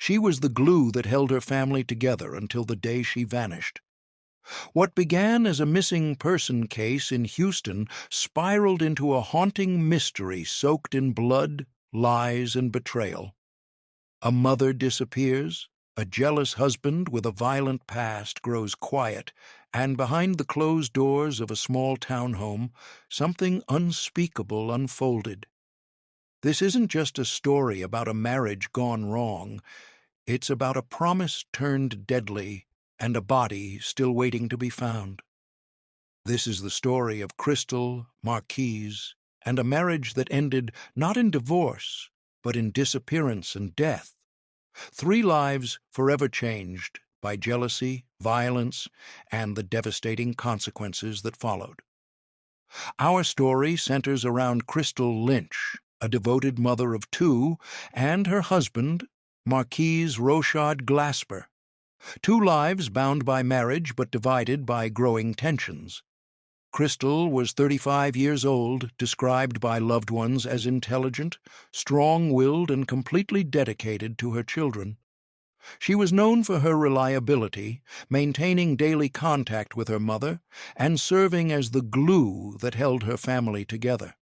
She was the glue that held her family together until the day she vanished. What began as a missing person case in Houston spiraled into a haunting mystery soaked in blood, lies, and betrayal. A mother disappears, a jealous husband with a violent past grows quiet, and behind the closed doors of a small townhome, something unspeakable unfolded. This isn't just a story about a marriage gone wrong. It's about a promise turned deadly and a body still waiting to be found. This is the story of Crystal, Marquise, and a marriage that ended not in divorce, but in disappearance and death. 3 lives forever changed by jealousy, violence, and the devastating consequences that followed. Our story centers around Crystal Lynch, a devoted mother of 2, and her husband, Marquise Rochard Glasper. 2 lives bound by marriage but divided by growing tensions. Crystal was 35 years old, described by loved ones as intelligent, strong-willed, and completely dedicated to her children. She was known for her reliability, maintaining daily contact with her mother, and serving as the glue that held her family together.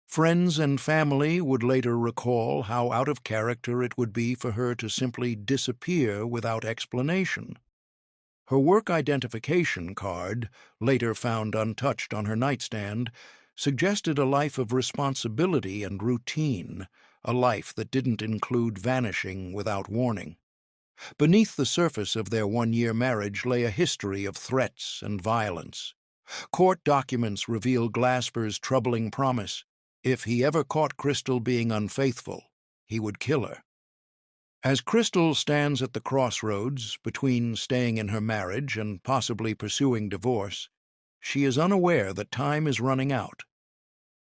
Friends and family would later recall how out of character it would be for her to simply disappear without explanation. Her work identification card, later found untouched on her nightstand, suggested a life of responsibility and routine, a life that didn't include vanishing without warning. Beneath the surface of their 1-year marriage lay a history of threats and violence. Court documents reveal Glasper's troubling promise: if he ever caught Crystal being unfaithful, he would kill her. As Crystal stands at the crossroads between staying in her marriage and possibly pursuing divorce, she is unaware that time is running out.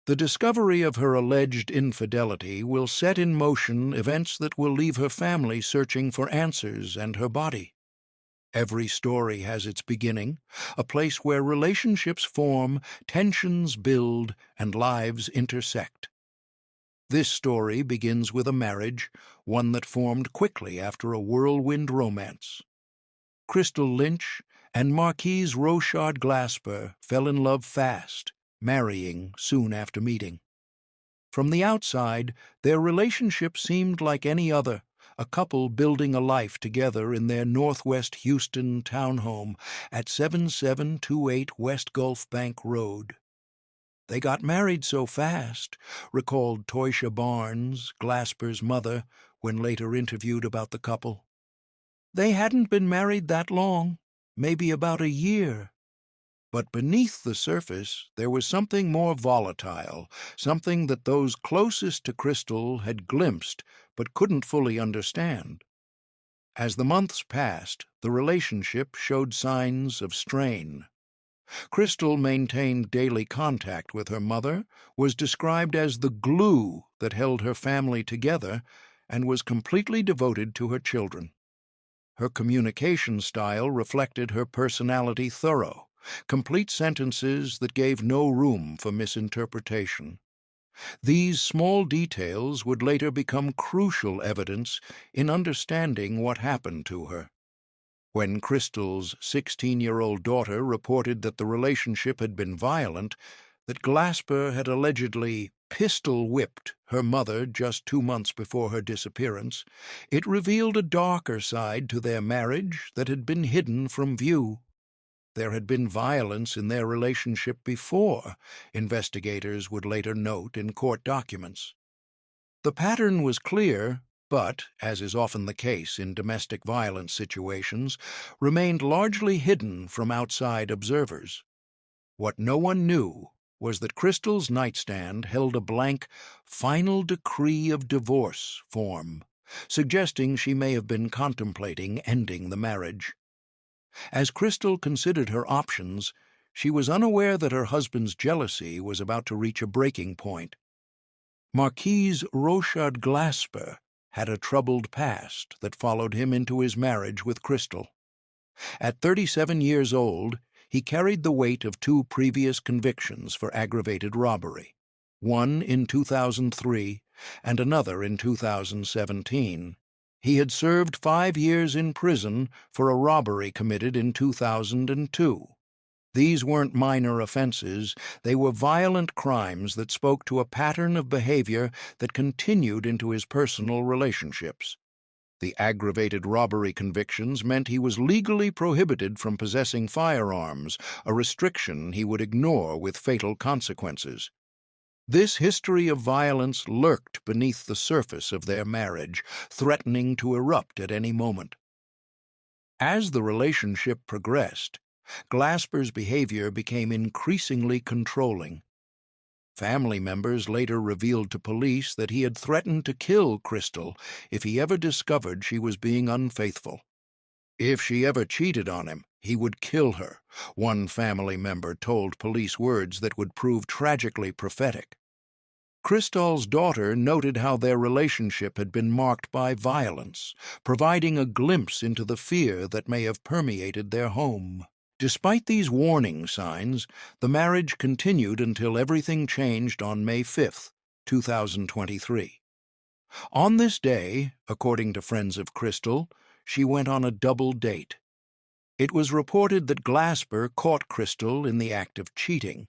The discovery of her alleged infidelity will set in motion events that will leave her family searching for answers and her body. Every story has its beginning, a place where relationships form, tensions build, and lives intersect. This story begins with a marriage, one that formed quickly after a whirlwind romance. Crystal Lynch and Marquise Rochard Glasper fell in love fast, marrying soon after meeting. From the outside, their relationship seemed like any other, a couple building a life together in their Northwest Houston townhome at 7728 West Gulf Bank Road. "They got married so fast," recalled Toysha Barnes, Glasper's mother, when later interviewed about the couple. "They hadn't been married that long, maybe about a year." But beneath the surface there was something more volatile, something that those closest to Crystal had glimpsed but couldn't fully understand. As the months passed, the relationship showed signs of strain. Crystal maintained daily contact with her mother, was described as the glue that held her family together, and was completely devoted to her children. Her communication style reflected her personality: thorough, complete sentences that gave no room for misinterpretation. These small details would later become crucial evidence in understanding what happened to her. When Crystal's 16-year-old daughter reported that the relationship had been violent, that Glasper had allegedly pistol-whipped her mother just 2 months before her disappearance, it revealed a darker side to their marriage that had been hidden from view. There had been violence in their relationship before, investigators would later note in court documents. The pattern was clear, but, as is often the case in domestic violence situations, remained largely hidden from outside observers. What no one knew was that Crystal's nightstand held a blank "Final Decree of Divorce" form, suggesting she may have been contemplating ending the marriage. As Crystal considered her options, she was unaware that her husband's jealousy was about to reach a breaking point. Marquise Rochard Glasper had a troubled past that followed him into his marriage with Crystal. At 37 years old, he carried the weight of 2 previous convictions for aggravated robbery, one in 2003 and another in 2017. He had served 5 years in prison for a robbery committed in 2002. These weren't minor offenses, they were violent crimes that spoke to a pattern of behavior that continued into his personal relationships. The aggravated robbery convictions meant he was legally prohibited from possessing firearms, a restriction he would ignore with fatal consequences. This history of violence lurked beneath the surface of their marriage, threatening to erupt at any moment. As the relationship progressed, Glasper's behavior became increasingly controlling. Family members later revealed to police that he had threatened to kill Crystal if he ever discovered she was being unfaithful. If she ever cheated on him, he would kill her, one family member told police words that would prove tragically prophetic. Crystal's daughter noted how their relationship had been marked by violence, providing a glimpse into the fear that may have permeated their home. Despite these warning signs, the marriage continued until everything changed on May 5, 2023. On this day, according to friends of Crystal, she went on a double date. It was reported that Glasper caught Crystal in the act of cheating,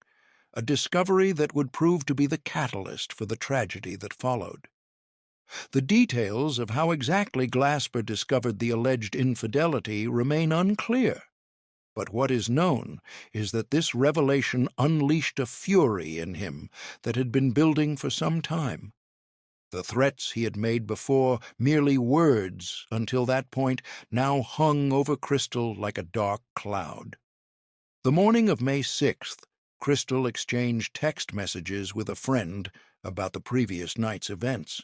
a discovery that would prove to be the catalyst for the tragedy that followed. The details of how exactly Glasper discovered the alleged infidelity remain unclear. But what is known is that this revelation unleashed a fury in him that had been building for some time. The threats he had made before, merely words until that point, now hung over Crystal like a dark cloud. The morning of May 6th, Crystal exchanged text messages with a friend about the previous night's events.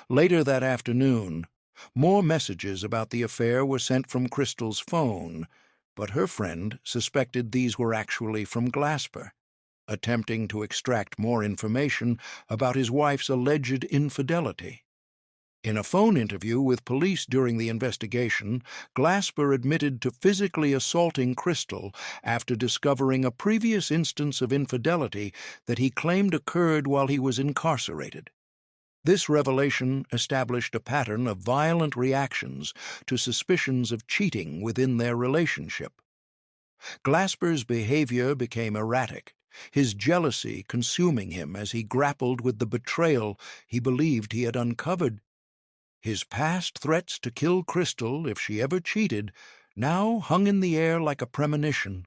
Later that afternoon, more messages about the affair were sent from Crystal's phone, but her friend suspected these were actually from Glasper, attempting to extract more information about his wife's alleged infidelity. In a phone interview with police during the investigation, Glasper admitted to physically assaulting Crystal after discovering a previous instance of infidelity that he claimed occurred while he was incarcerated. This revelation established a pattern of violent reactions to suspicions of cheating within their relationship. Glasper's behavior became erratic, his jealousy consuming him as he grappled with the betrayal he believed he had uncovered. His past threats to kill Crystal if she ever cheated now hung in the air like a premonition.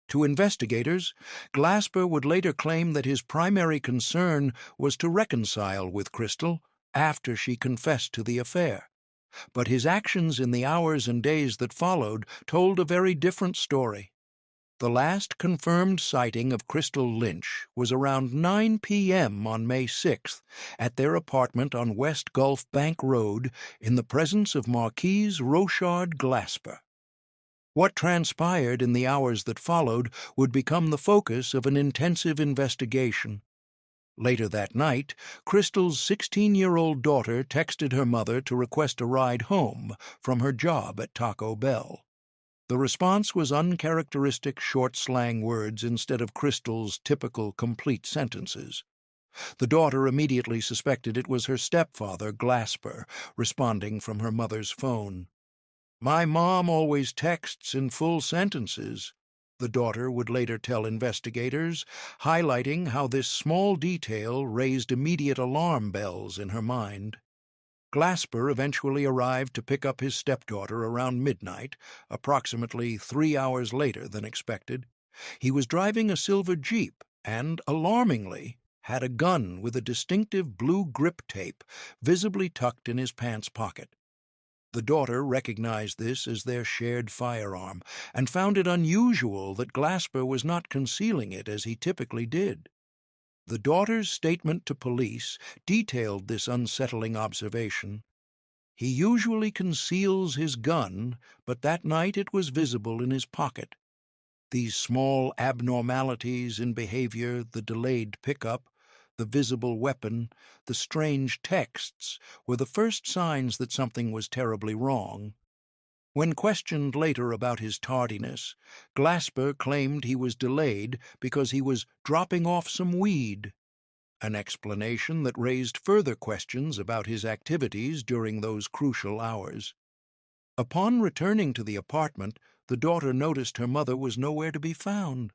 To investigators, Glasper would later claim that his primary concern was to reconcile with Crystal after she confessed to the affair. But his actions in the hours and days that followed told a very different story. The last confirmed sighting of Crystal Lynch was around 9 p.m. on May 6th at their apartment on West Gulf Bank Road in the presence of Marquise Rochard Glasper. What transpired in the hours that followed would become the focus of an intensive investigation. Later that night, Crystal's 16-year-old daughter texted her mother to request a ride home from her job at Taco Bell. The response was uncharacteristic short slang words instead of Crystal's typical complete sentences. The daughter immediately suspected it was her stepfather, Glasper, responding from her mother's phone. "My mom always texts in full sentences," the daughter would later tell investigators, highlighting how this small detail raised immediate alarm bells in her mind. Glasper eventually arrived to pick up his stepdaughter around midnight, approximately 3 hours later than expected. He was driving a silver Jeep and, alarmingly, had a gun with a distinctive blue grip tape visibly tucked in his pants pocket. The daughter recognized this as their shared firearm and found it unusual that Glasper was not concealing it as he typically did. The daughter's statement to police detailed this unsettling observation. "He usually conceals his gun, but that night it was visible in his pocket." These small abnormalities in behavior, the delayed pickup, the visible weapon, the strange texts, were the first signs that something was terribly wrong. When questioned later about his tardiness, Glasper claimed he was delayed because he was dropping off some weed. an explanation that raised further questions about his activities during those crucial hours. Upon returning to the apartment, the daughter noticed her mother was nowhere to be found.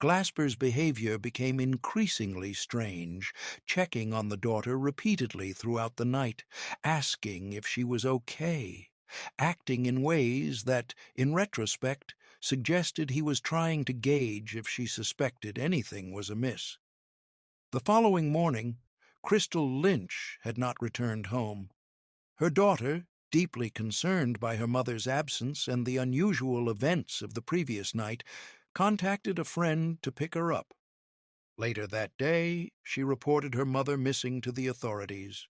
Glasper's behavior became increasingly strange, checking on the daughter repeatedly throughout the night, asking if she was okay, acting in ways that, in retrospect, suggested he was trying to gauge if she suspected anything was amiss. The following morning, Crystal Lynch had not returned home. Her daughter, deeply concerned by her mother's absence and the unusual events of the previous night, contacted a friend to pick her up. Later that day, she reported her mother missing to the authorities.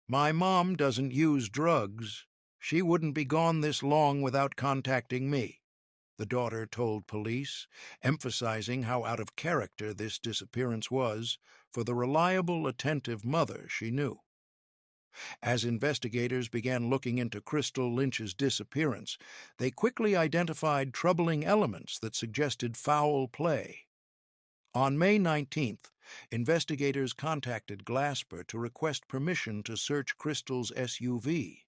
"My mom doesn't use drugs. She wouldn't be gone this long without contacting me," the daughter told police, emphasizing how out of character this disappearance was for the reliable, attentive mother she knew. As investigators began looking into Crystal Lynch's disappearance, they quickly identified troubling elements that suggested foul play. On May 19th, investigators contacted Glasper to request permission to search Crystal's SUV.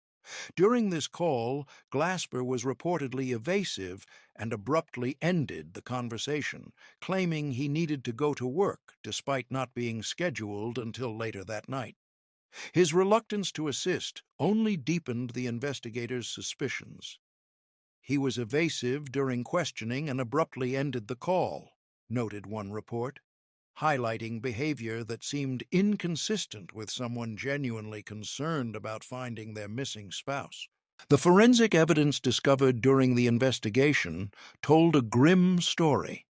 During this call, Glasper was reportedly evasive and abruptly ended the conversation, claiming he needed to go to work despite not being scheduled until later that night. His reluctance to assist only deepened the investigators' suspicions. "He was evasive during questioning and abruptly ended the call," noted one report, highlighting behavior that seemed inconsistent with someone genuinely concerned about finding their missing spouse. The forensic evidence discovered during the investigation told a grim story.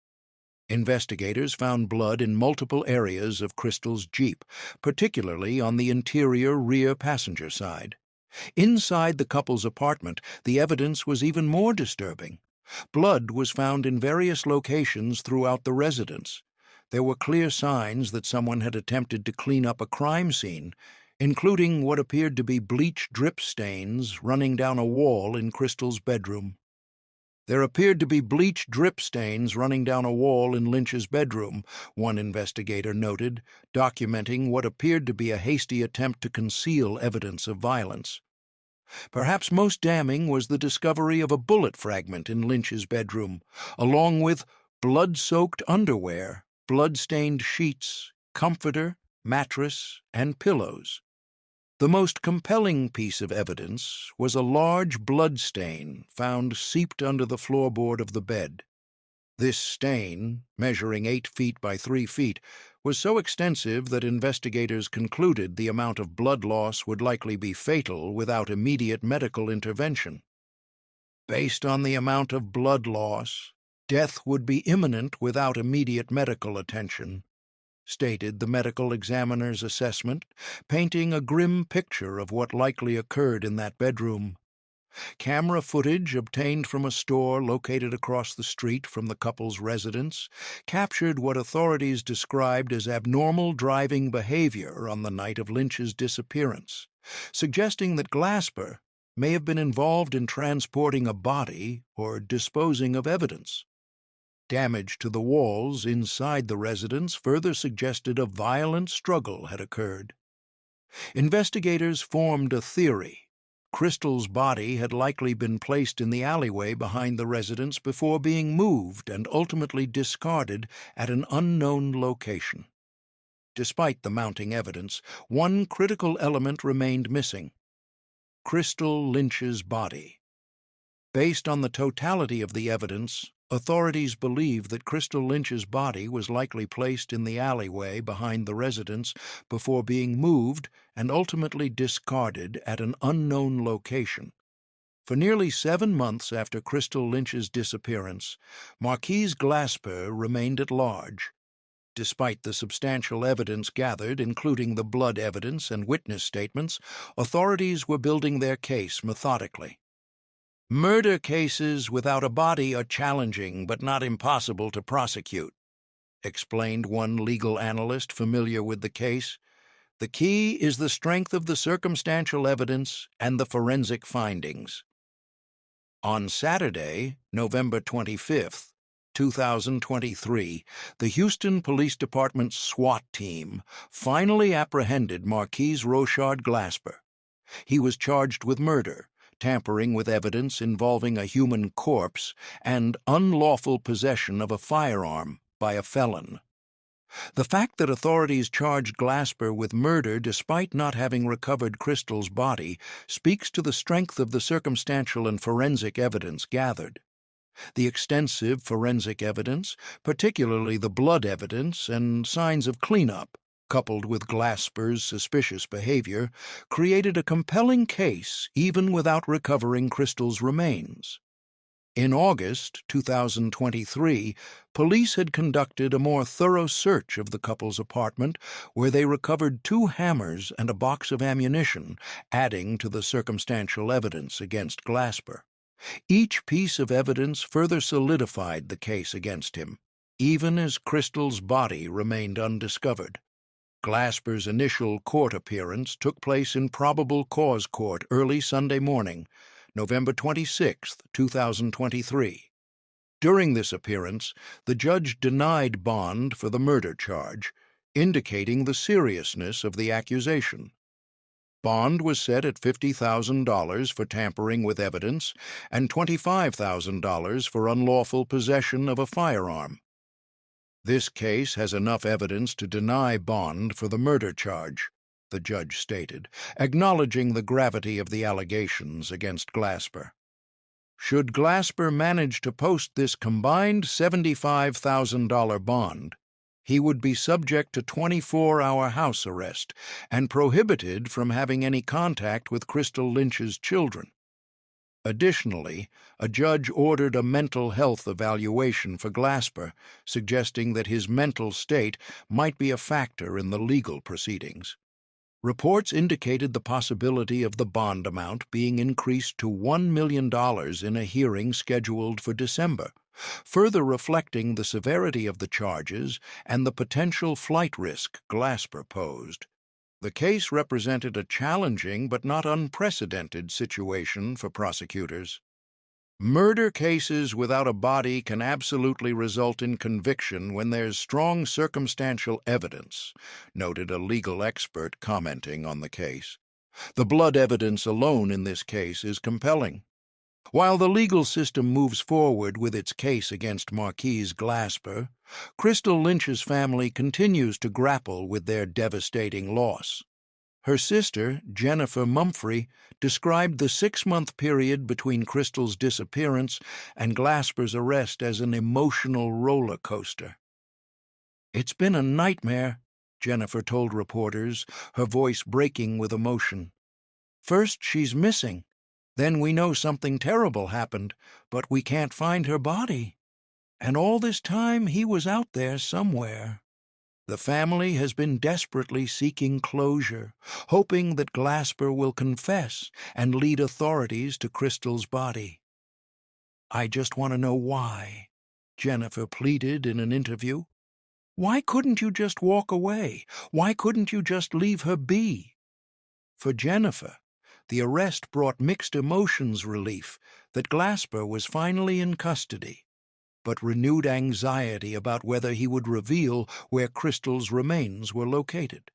Investigators found blood in multiple areas of Crystal's Jeep, particularly on the interior rear passenger side. Inside the couple's apartment, the evidence was even more disturbing. Blood was found in various locations throughout the residence. There were clear signs that someone had attempted to clean up a crime scene, including what appeared to be bleach drip stains running down a wall in Crystal's bedroom. "There appeared to be bleach drip stains running down a wall in Lynch's bedroom," one investigator noted, documenting what appeared to be a hasty attempt to conceal evidence of violence. Perhaps most damning was the discovery of a bullet fragment in Lynch's bedroom, along with blood-soaked underwear, blood-stained sheets, comforter, mattress, and pillows. The most compelling piece of evidence was a large blood stain found seeped under the floorboard of the bed. This stain, measuring 8 feet by 3 feet, was so extensive that investigators concluded the amount of blood loss would likely be fatal without immediate medical intervention. Based on the amount of blood loss, death would be imminent without immediate medical attention, stated the medical examiner's assessment, painting a grim picture of what likely occurred in that bedroom. Camera footage obtained from a store located across the street from the couple's residence captured what authorities described as abnormal driving behavior on the night of Lynch's disappearance, suggesting that Glasper may have been involved in transporting a body or disposing of evidence. Damage to the walls inside the residence further suggested a violent struggle had occurred. Investigators formed a theory. Crystal's body had likely been placed in the alleyway behind the residence before being moved and ultimately discarded at an unknown location. Despite the mounting evidence, one critical element remained missing: Crystal Lynch's body. Based on the totality of the evidence, authorities believe that Crystal Lynch's body was likely placed in the alleyway behind the residence before being moved and ultimately discarded at an unknown location. For nearly 7 months after Crystal Lynch's disappearance, Marquise Glasper remained at large. Despite the substantial evidence gathered, including the blood evidence and witness statements, authorities were building their case methodically. "Murder cases without a body are challenging but not impossible to prosecute," explained one legal analyst familiar with the case. "The key is the strength of the circumstantial evidence and the forensic findings." On Saturday, November 25th, 2023, the Houston Police Department's SWAT team finally apprehended Marquise Rochard Glasper. He was charged with murder, tampering with evidence involving a human corpse, and unlawful possession of a firearm by a felon. The fact that authorities charged Glasper with murder despite not having recovered Crystal's body speaks to the strength of the circumstantial and forensic evidence gathered. The extensive forensic evidence, particularly the blood evidence and signs of cleanup, coupled with Glasper's suspicious behavior, created a compelling case even without recovering Crystal's remains. In August 2023, police had conducted a more thorough search of the couple's apartment, where they recovered 2 hammers and a box of ammunition, adding to the circumstantial evidence against Glasper. Each piece of evidence further solidified the case against him, even as Crystal's body remained undiscovered. Glasper's initial court appearance took place in probable cause court early Sunday morning, November 26, 2023. During this appearance, the judge denied bond for the murder charge, indicating the seriousness of the accusation. Bond was set at $50,000 for tampering with evidence and $25,000 for unlawful possession of a firearm. This case has enough evidence to deny bond for the murder charge, the judge stated, acknowledging the gravity of the allegations against Glasper. Should Glasper manage to post this combined $75,000 bond, he would be subject to 24-hour house arrest and prohibited from having any contact with Crystal Lynch's children. Additionally, a judge ordered a mental health evaluation for Glasper, suggesting that his mental state might be a factor in the legal proceedings. Reports indicated the possibility of the bond amount being increased to $1 million in a hearing scheduled for December, further reflecting the severity of the charges and the potential flight risk Glasper posed. The case represented a challenging but not unprecedented situation for prosecutors. Murder cases without a body can absolutely result in conviction when there's strong circumstantial evidence, noted a legal expert commenting on the case. The blood evidence alone in this case is compelling. While the legal system moves forward with its case against Marquise Glasper, Crystal Lynch's family continues to grapple with their devastating loss. Her sister, Jennifer Mumphrey, described the 6-month period between Crystal's disappearance and Glasper's arrest as an emotional roller coaster. "It's been a nightmare," Jennifer told reporters, her voice breaking with emotion. "First she's missing. Then we know something terrible happened, but we can't find her body. And all this time he was out there somewhere." The family has been desperately seeking closure, hoping that Glasper will confess and lead authorities to Crystal's body. "I just want to know why," Jennifer pleaded in an interview. "Why couldn't you just walk away? Why couldn't you just leave her be?" For Jennifer, the arrest brought mixed emotions relief that Glasper was finally in custody, but renewed anxiety about whether he would reveal where Crystal's remains were located.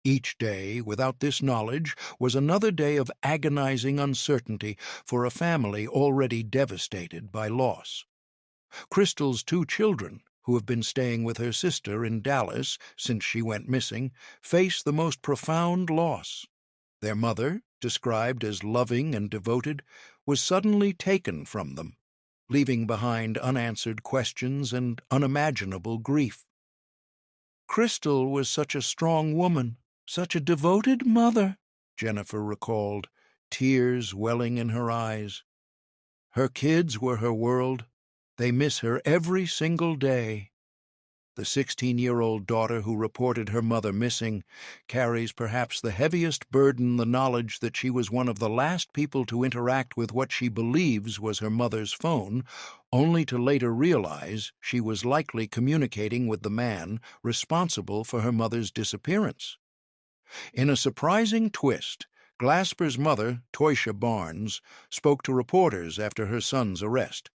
Each day, without this knowledge, was another day of agonizing uncertainty for a family already devastated by loss. Crystal's 2 children, who have been staying with her sister in Dallas since she went missing, face the most profound loss. Their mother, described as loving and devoted, was suddenly taken from them, leaving behind unanswered questions and unimaginable grief. "Crystal was such a strong woman, such a devoted mother," Jennifer recalled, tears welling in her eyes. "Her kids were her world. They miss her every single day." The 16-year-old daughter who reported her mother missing carries perhaps the heaviest burden, the knowledge that she was one of the last people to interact with what she believes was her mother's phone, only to later realize she was likely communicating with the man responsible for her mother's disappearance. In a surprising twist, Glasper's mother, Toysha Barnes, spoke to reporters after her son's arrest.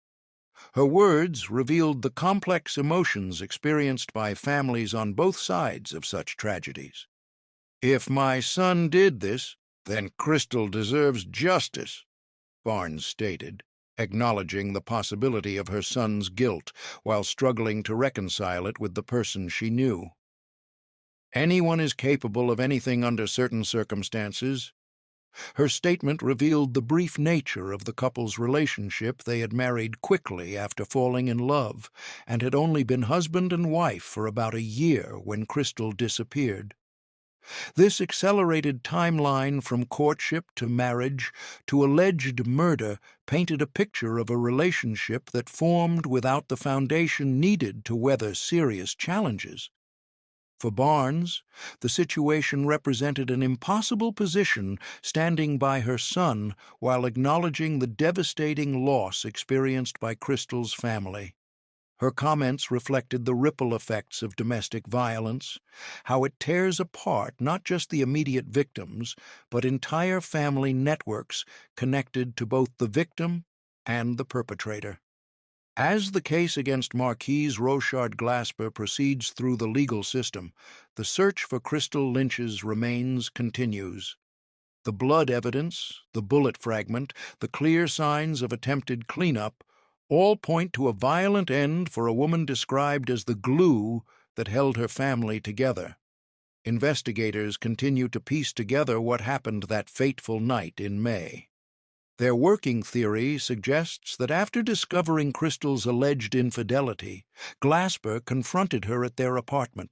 Her words revealed the complex emotions experienced by families on both sides of such tragedies. "If my son did this, then Crystal deserves justice," Barnes stated, acknowledging the possibility of her son's guilt while struggling to reconcile it with the person she knew. "Anyone is capable of anything under certain circumstances." Her statement revealed the brief nature of the couple's relationship. They had married quickly after falling in love and had only been husband and wife for about a year when Crystal disappeared. This accelerated timeline from courtship to marriage to alleged murder painted a picture of a relationship that formed without the foundation needed to weather serious challenges. For Barnes, the situation represented an impossible position, standing by her son while acknowledging the devastating loss experienced by Crystal's family. Her comments reflected the ripple effects of domestic violence, how it tears apart not just the immediate victims, but entire family networks connected to both the victim and the perpetrator. As the case against Marquise Rochard Glasper proceeds through the legal system, the search for Crystal Lynch's remains continues. The blood evidence, the bullet fragment, the clear signs of attempted cleanup all point to a violent end for a woman described as the glue that held her family together. Investigators continue to piece together what happened that fateful night in May. Their working theory suggests that after discovering Crystal's alleged infidelity, Glasper confronted her at their apartment.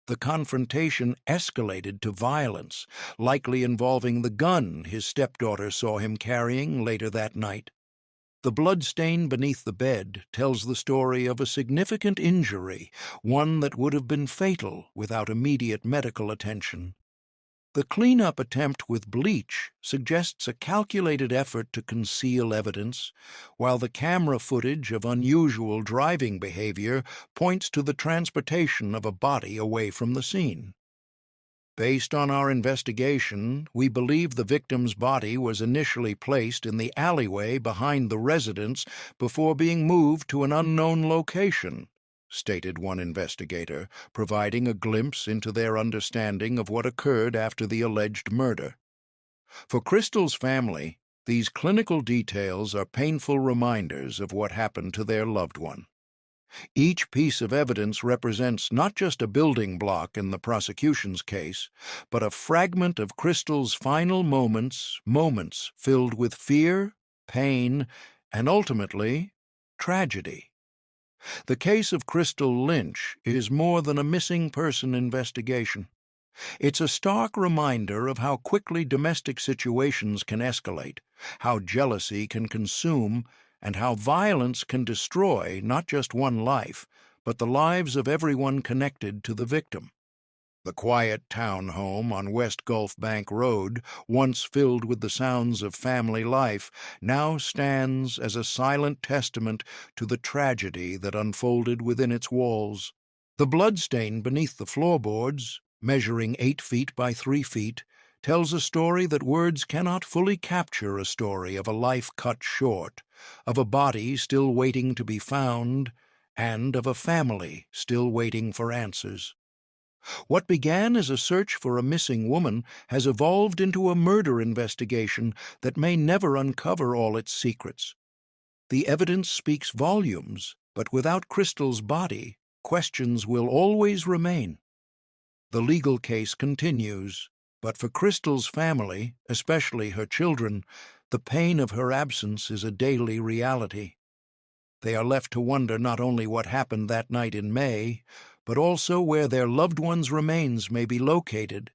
The confrontation escalated to violence, likely involving the gun his stepdaughter saw him carrying later that night. The blood stain beneath the bed tells the story of a significant injury, one that would have been fatal without immediate medical attention. The cleanup attempt with bleach suggests a calculated effort to conceal evidence, while the camera footage of unusual driving behavior points to the transportation of a body away from the scene. Based on our investigation, we believe the victim's body was initially placed in the alleyway behind the residence before being moved to an unknown location, stated one investigator, providing a glimpse into their understanding of what occurred after the alleged murder. For Crystal's family, these clinical details are painful reminders of what happened to their loved one. Each piece of evidence represents not just a building block in the prosecution's case, but a fragment of Crystal's final moments filled with fear, pain, and ultimately, tragedy. The case of Crystal Lynch is more than a missing person investigation. It's a stark reminder of how quickly domestic situations can escalate, how jealousy can consume, and how violence can destroy not just one life, but the lives of everyone connected to the victim. The quiet town home on West Gulf Bank Road, once filled with the sounds of family life, now stands as a silent testament to the tragedy that unfolded within its walls. The bloodstain beneath the floorboards, measuring 8 feet by 3 feet, tells a story that words cannot fully capture, a story of a life cut short, of a body still waiting to be found, and of a family still waiting for answers. What began as a search for a missing woman has evolved into a murder investigation that may never uncover all its secrets. The evidence speaks volumes, but without Crystal's body, questions will always remain. The legal case continues, but for Crystal's family, especially her children, the pain of her absence is a daily reality. They are left to wonder not only what happened that night in May, but also where their loved one's remains may be located.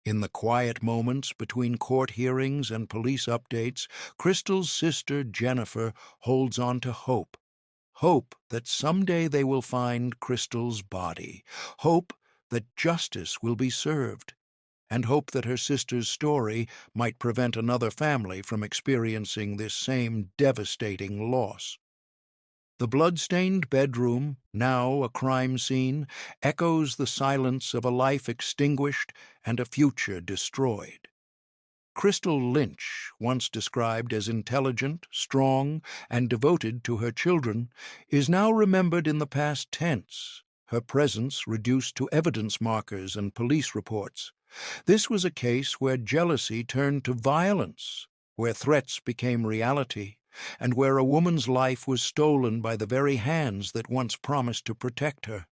In the quiet moments between court hearings and police updates, Crystal's sister, Jennifer, holds on to hope. Hope that someday they will find Crystal's body. Hope that justice will be served. And hope that her sister's story might prevent another family from experiencing this same devastating loss. The blood-stained bedroom, now a crime scene, echoes the silence of a life extinguished and a future destroyed. Crystal Lynch, once described as intelligent, strong, and devoted to her children, is now remembered in the past tense, her presence reduced to evidence markers and police reports. This was a case where jealousy turned to violence, where threats became reality, and where a woman's life was stolen by the very hands that once promised to protect her.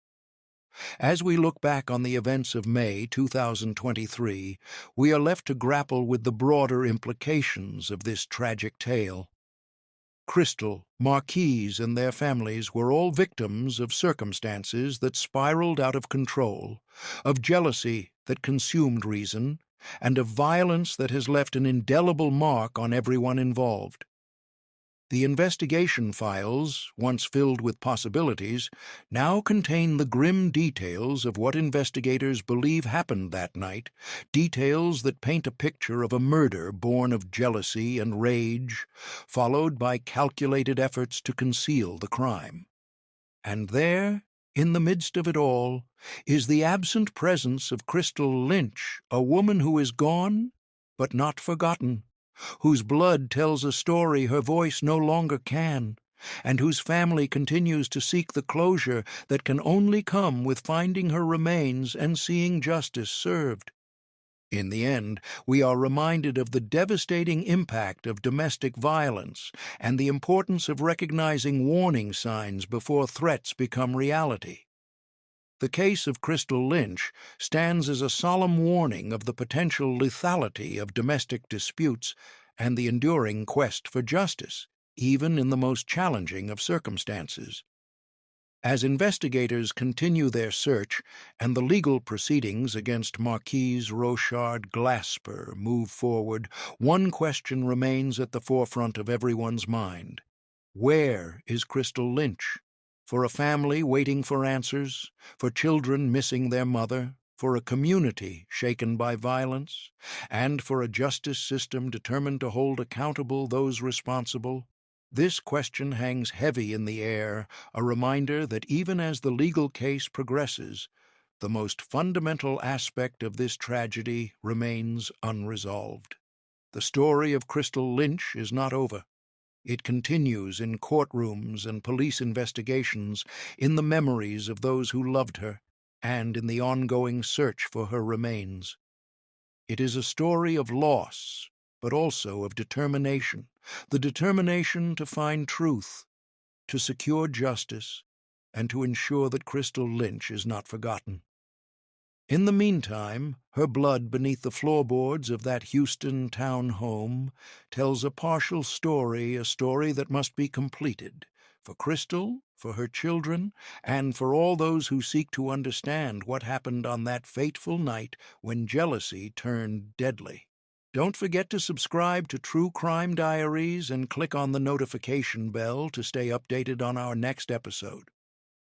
As we look back on the events of May 2023, we are left to grapple with the broader implications of this tragic tale. Crystal, Marquise, and their families were all victims of circumstances that spiraled out of control, of jealousy that consumed reason, and of violence that has left an indelible mark on everyone involved. The investigation files, once filled with possibilities, now contain the grim details of what investigators believe happened that night, details that paint a picture of a murder born of jealousy and rage, followed by calculated efforts to conceal the crime. And there, in the midst of it all, is the absent presence of Crystal Lynch, a woman who is gone, but not forgotten, whose blood tells a story her voice no longer can, and whose family continues to seek the closure that can only come with finding her remains and seeing justice served. In the end, we are reminded of the devastating impact of domestic violence and the importance of recognizing warning signs before threats become reality. The case of Crystal Lynch stands as a solemn warning of the potential lethality of domestic disputes and the enduring quest for justice, even in the most challenging of circumstances. As investigators continue their search and the legal proceedings against Marquise Rochard Glasper move forward, one question remains at the forefront of everyone's mind. Where is Crystal Lynch? For a family waiting for answers, for children missing their mother, for a community shaken by violence, and for a justice system determined to hold accountable those responsible, this question hangs heavy in the air, a reminder that even as the legal case progresses, the most fundamental aspect of this tragedy remains unresolved. The story of Crystal Lynch is not over. It continues in courtrooms and police investigations, in the memories of those who loved her, and in the ongoing search for her remains. It is a story of loss, but also of determination, the determination to find truth, to secure justice, and to ensure that Crystal Lynch is not forgotten. In the meantime, her blood beneath the floorboards of that Houston town home tells a partial story, a story that must be completed, for Crystal, for her children, and for all those who seek to understand what happened on that fateful night when jealousy turned deadly. Don't forget to subscribe to True Crime Diaries and click on the notification bell to stay updated on our next episode.